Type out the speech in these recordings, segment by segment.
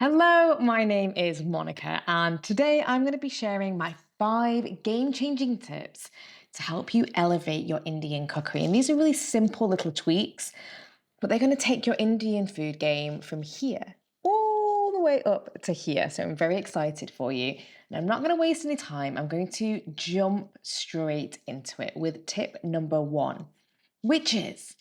Hello, my name is Monica, and today I'm going to be sharing my 5 game-changing tips to help you elevate your Indian cookery. And these are really simple little tweaks, but they're going to take your Indian food game from here all the way up to here. So I'm very excited for you. And I'm not going to waste any time. I'm going to jump straight into it with tip number 1, which is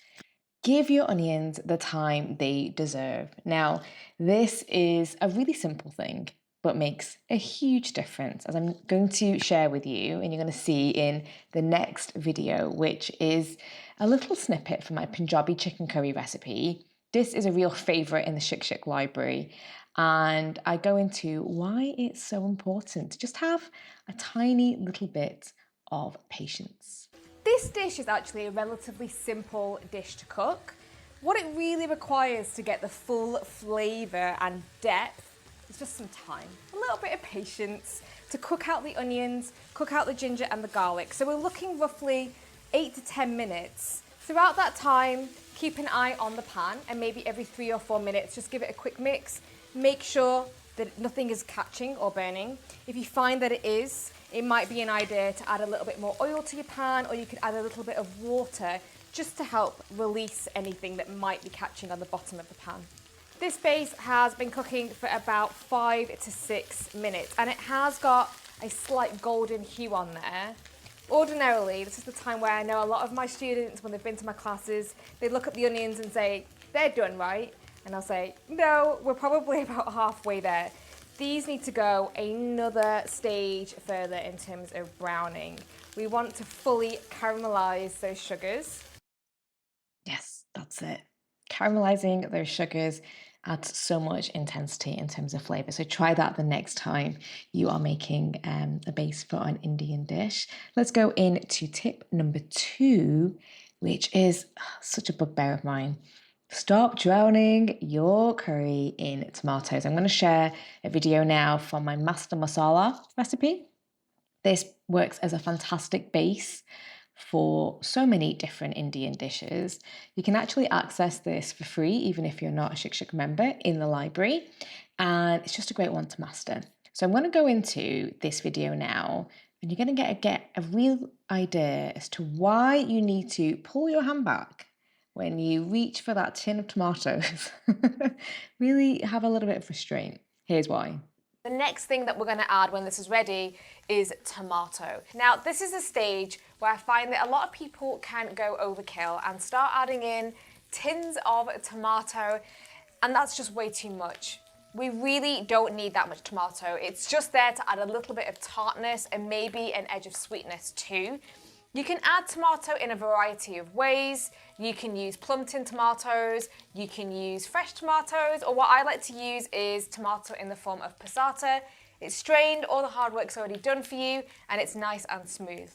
give your onions the time they deserve. Now, this is a really simple thing, but makes a huge difference, as I'm going to share with you, and you're going to see in the next video, which is a little snippet from my Punjabi chicken curry recipe. This is a real favourite in the Shikshak library, and I go into why it's so important to just have a tiny little bit of patience. This dish is actually a relatively simple dish to cook. What it really requires to get the full flavour and depth is just some time, a little bit of patience to cook out the onions, cook out the ginger and the garlic. So we're looking roughly 8 to 10 minutes. Throughout that time, keep an eye on the pan and maybe every 3 or 4 minutes, just give it a quick mix. Make sure that nothing is catching or burning. If you find that it is, it might be an idea to add a little bit more oil to your pan, or you could add a little bit of water just to help release anything that might be catching on the bottom of the pan. This base has been cooking for about 5 to 6 minutes, and it has got a slight golden hue on there. Ordinarily, this is the time where I know a lot of my students, when they've been to my classes, they look at the onions and say, they're done, right? And I'll say, no, we're probably about halfway there. These need to go another stage further in terms of browning. We want to fully caramelize those sugars. Yes, that's it. Caramelizing those sugars adds so much intensity in terms of flavor. So try that the next time you are making a base for an Indian dish. Let's go into tip number 2, which is such a bugbear of mine. Stop drowning your curry in tomatoes. I'm going to share a video now from my master masala recipe. This works as a fantastic base for so many different Indian dishes. You can actually access this for free, even if you're not a Shikshak member, in the library, and it's just a great one to master. So I'm going to go into this video now, and you're going to get a real idea as to why you need to pull your hand back when you reach for that tin of tomatoes. Really have a little bit of restraint. Here's why. The next thing that we're going to add when this is ready is tomato. Now, this is a stage where I find that a lot of people can go overkill and start adding in tins of tomato, and that's just way too much. We really don't need that much tomato. It's just there to add a little bit of tartness and maybe an edge of sweetness too. You can add tomato in a variety of ways. You can use plum tin tomatoes, you can use fresh tomatoes, or what I like to use is tomato in the form of passata. It's strained, all the hard work's already done for you, and it's nice and smooth.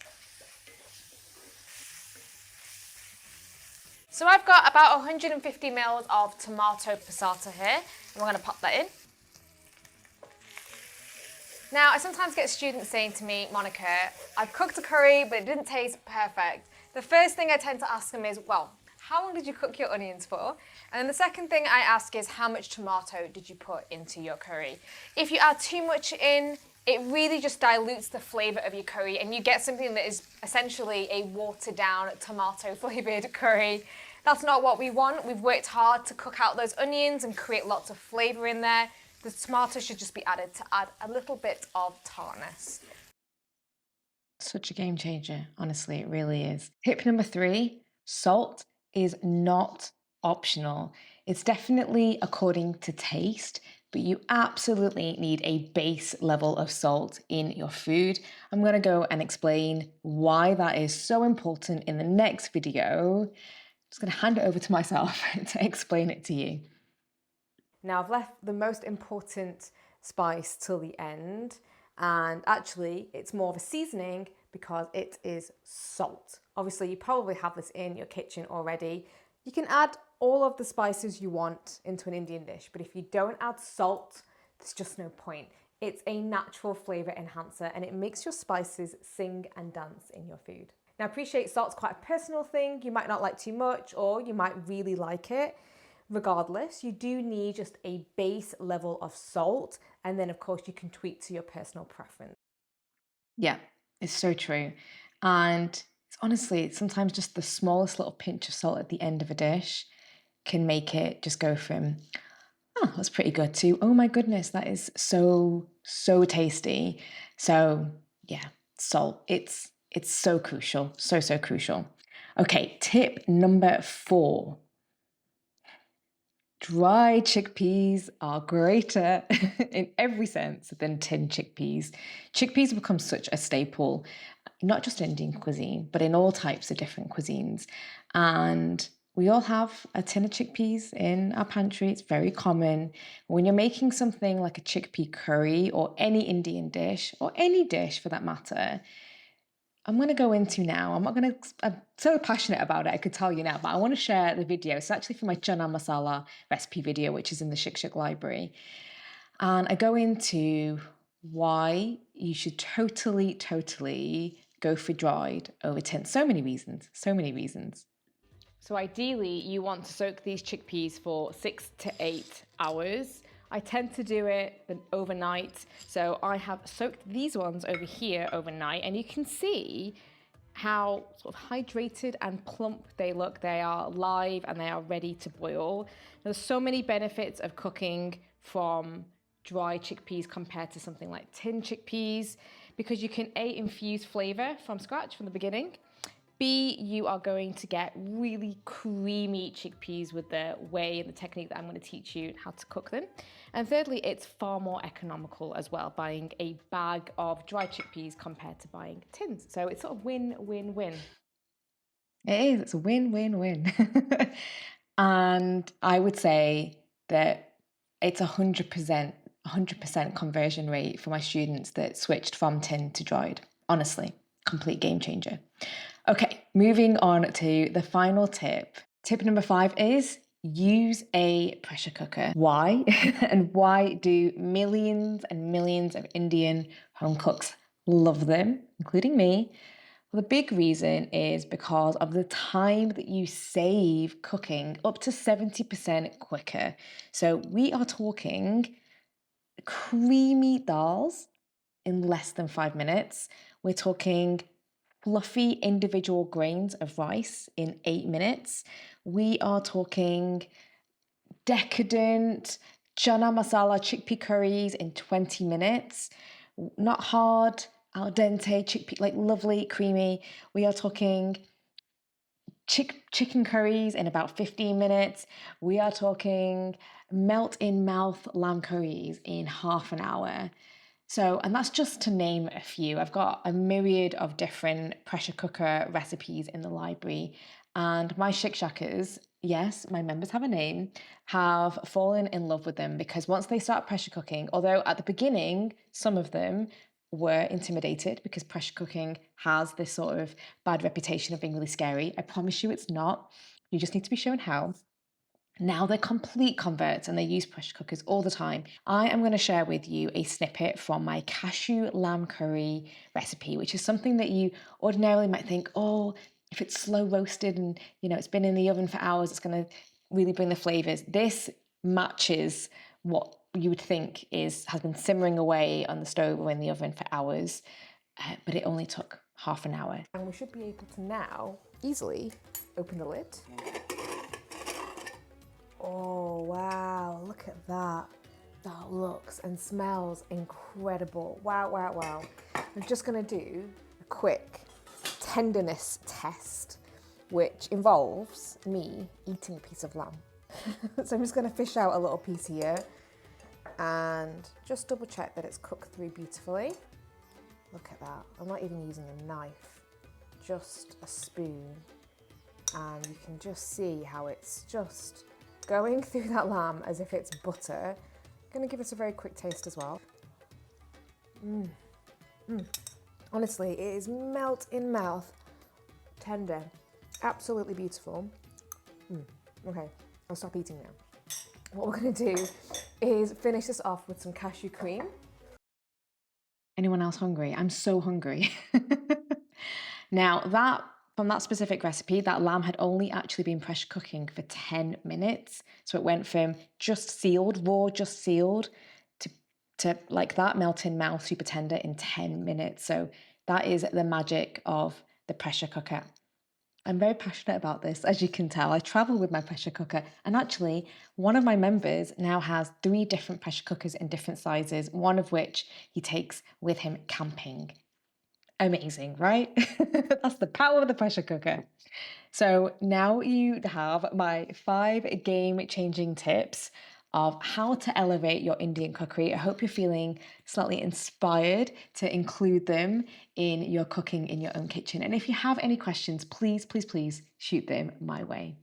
So I've got about 150 mils of tomato passata here, and we're going to pop that in. Now, I sometimes get students saying to me, Monica, I've cooked a curry, but it didn't taste perfect. The first thing I tend to ask them is, well, how long did you cook your onions for? And then the second thing I ask is, how much tomato did you put into your curry? If you add too much in, it really just dilutes the flavour of your curry, and you get something that is essentially a watered down tomato flavoured curry. That's not what we want. We've worked hard to cook out those onions and create lots of flavour in there. The tomato should just be added to add a little bit of tartness. Such a game changer. Honestly, it really is. Tip number 3, salt is not optional. It's definitely according to taste, but you absolutely need a base level of salt in your food. I'm going to go and explain why that is so important in the next video. I'm just going to hand it over to myself to explain it to you. Now I've left the most important spice till the end, and actually it's more of a seasoning because it is salt. Obviously you probably have this in your kitchen already. You can add all of the spices you want into an Indian dish, but if you don't add salt, there's just no point. It's a natural flavour enhancer and it makes your spices sing and dance in your food. Now, I appreciate salt's quite a personal thing. You might not like too much or you might really like it. Regardless, you do need just a base level of salt, and then of course you can tweak to your personal preference. Yeah, it's so true. And it's honestly, sometimes just the smallest little pinch of salt at the end of a dish can make it just go from, oh, that's pretty good to, oh my goodness, that is so, so tasty. So yeah, salt. It's so crucial. So, so crucial. Okay, tip number 4. Dry chickpeas are greater in every sense than tin chickpeas. Chickpeas have become such a staple, not just in Indian cuisine, but in all types of different cuisines. And we all have a tin of chickpeas in our pantry. It's very common. When you're making something like a chickpea curry or any Indian dish, or any dish for that matter, I'm going to go into now. I'm so passionate about it, I could tell you now, but I want to share the video. It's actually for my chana masala recipe video, which is in the Shikshak library. And I go into why you should totally, totally go for dried over tin. So many reasons, so many reasons. So ideally, you want to soak these chickpeas for 6 to 8 hours. I tend to do it overnight. So I have soaked these ones over here overnight, and you can see how sort of hydrated and plump they look. They are live and they are ready to boil. There's so many benefits of cooking from dry chickpeas compared to something like tin chickpeas, because you can A, infuse flavor from scratch from the beginning. B, you are going to get really creamy chickpeas with the way and the technique that I'm going to teach you how to cook them. And thirdly, it's far more economical as well, buying a bag of dry chickpeas compared to buying tins. So it's sort of win, win, win. It is, it's a win, win, win. And I would say that it's 100% conversion rate for my students that switched from tin to dried. Honestly, complete game changer. Okay, moving on to the final tip. Tip number 5 is use a pressure cooker. Why? And why do millions and millions of Indian home cooks love them, including me? Well, the big reason is because of the time that you save cooking, up to 70% quicker. So we are talking creamy dals in less than 5 minutes. We're talking fluffy individual grains of rice in 8 minutes. We are talking decadent chana masala chickpea curries in 20 minutes. Not hard, al dente chickpea, like lovely, creamy. We are talking chicken curries in about 15 minutes. We are talking melt in mouth lamb curries in half an hour. So, and that's just to name a few. I've got a myriad of different pressure cooker recipes in the library. And my Shikshakers, yes, my members have a name, have fallen in love with them because once they start pressure cooking, although at the beginning, some of them were intimidated because pressure cooking has this sort of bad reputation of being really scary. I promise you it's not. You just need to be shown how. Now they're complete converts and they use pressure cookers all the time. I am going to share with you a snippet from my cashew lamb curry recipe, which is something that you ordinarily might think, oh, if it's slow roasted and it's been in the oven for hours, it's going to really bring the flavors. This matches what you would think has been simmering away on the stove or in the oven for hours, but it only took half an hour. And we should be able to now easily open the lid. Oh, wow, look at that. That looks and smells incredible. Wow, wow, wow. I'm just gonna do a quick tenderness test, which involves me eating a piece of lamb. So I'm just gonna fish out a little piece here and just double check that it's cooked through beautifully. Look at that. I'm not even using a knife, just a spoon. And you can just see how it's just going through that lamb as if it's butter. Gonna give it a very quick taste as well. Honestly, it is melt in mouth, tender, absolutely beautiful. Okay, I'll stop eating now. What we're gonna do is finish this off with some cashew cream. Anyone else hungry? I'm so hungry. Now that From that specific recipe, that lamb had only actually been pressure cooking for 10 minutes. So it went from just sealed, raw, just sealed, to, to like that melt in mouth, super tender in 10 minutes. So that is the magic of the pressure cooker. I'm very passionate about this, as you can tell. I travel with my pressure cooker, and actually, one of my members now has 3 different pressure cookers in different sizes, one of which he takes with him camping. Amazing, right? That's the power of the pressure cooker. So now you have my 5 game-changing tips of how to elevate your Indian cookery. I hope you're feeling slightly inspired to include them in your cooking in your own kitchen. And if you have any questions, please, please, please shoot them my way.